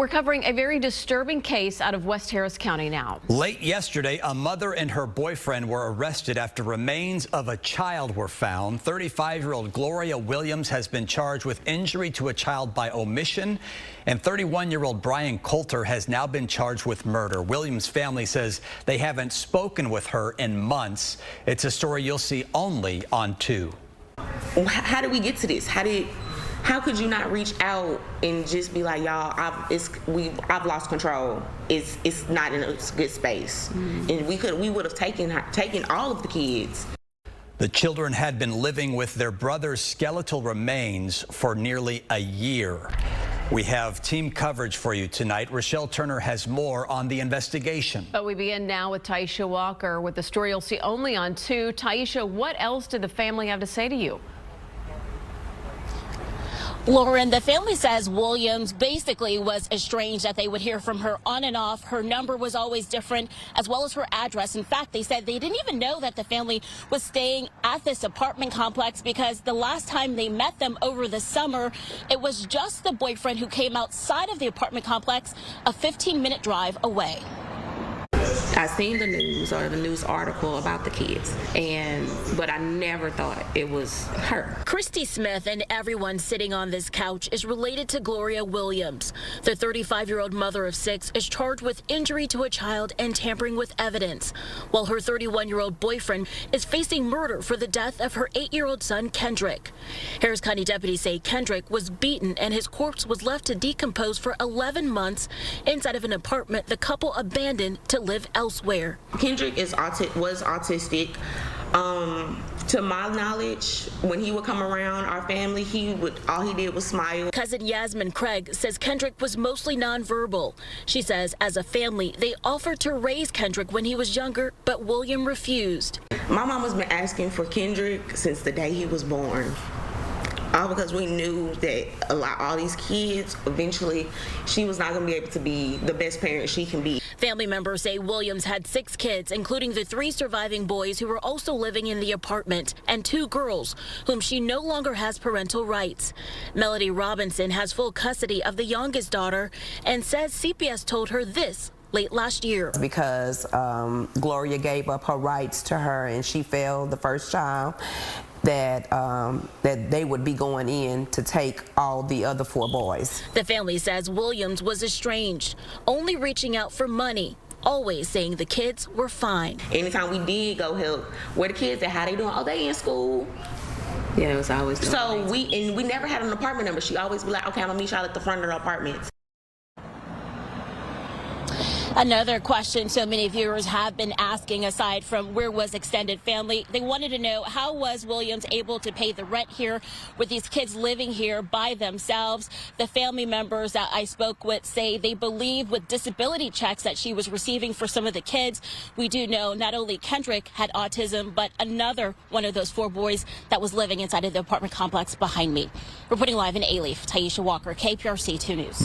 We're covering a very disturbing case out of West Harris County now. Late yesterday, a mother and her boyfriend were arrested after remains of a child were found. 35-year-old Gloria Williams has been charged with injury to a child by omission, and 31-year-old Brian Coulter has now been charged with murder. Williams' family says they haven't spoken with her in months. It's a story you'll see only on 2. How did we get to this? How could you not reach out and just be like, y'all, I've lost control. It's not in a good space. And we would have taken all of the kids. The children had been living with their brother's skeletal remains for nearly a year. We have team coverage for you tonight. Rochelle Turner has more on the investigation. But we begin now with Taisha Walker with the story you'll see only on 2. Taisha, what else did the family have to say to you? Lauren, the family says Williams basically was estranged, that they would hear from her on and off. Her number was always different, as well as her address. In fact, they said they didn't even know that the family was staying at this apartment complex because the last time they met them over the summer, it was just the boyfriend who came outside of the apartment complex, a 15-minute drive away. I seen the news or the news article about the kids, but I never thought it was her. Christy Smith and everyone sitting on this couch is related to Gloria Williams. The 35-year-old mother of 6 is charged with injury to a child and tampering with evidence, while her 31-year-old boyfriend is facing murder for the death of her 8-year-old son, Kendrick. Harris County deputies say Kendrick was beaten and his corpse was left to decompose for 11 months inside of an apartment the couple abandoned to live elsewhere. Kendrick was autistic. To my knowledge, when he would come around our family, all he did was smile. Cousin Yasmin Craig says Kendrick was mostly nonverbal. She says as a family, they offered to raise Kendrick when he was younger, but William refused. My mom has been asking for Kendrick since the day he was born. All because we knew that all these kids, eventually, she was not going to be able to be the best parent she can be. Family members say Williams had 6 kids, including the 3 surviving boys who were also living in the apartment, and 2 girls, whom she no longer has parental rights. Melody Robinson has full custody of the youngest daughter and says CPS told her this late last year. Because Gloria gave up her rights to her and she failed the first child, that they would be going in to take all the other 4 boys. The family says Williams was estranged, only reaching out for money, always saying the kids were fine. Anytime we did go help, where the kids at, how they doing? Oh, they in school. Yeah, it was always doing. So we never had an apartment number. She always be like, okay, I'm gonna meet y'all at the front of the apartment. Another question so many viewers have been asking, aside from where was extended family, they wanted to know how was Williams able to pay the rent here with these kids living here by themselves. The family members that I spoke with say they believe with disability checks that she was receiving for some of the kids. We do know not only Kendrick had autism, but another one of those 4 boys that was living inside of the apartment complex behind me. Reporting live in Alief, Taisha Walker, KPRC 2 News.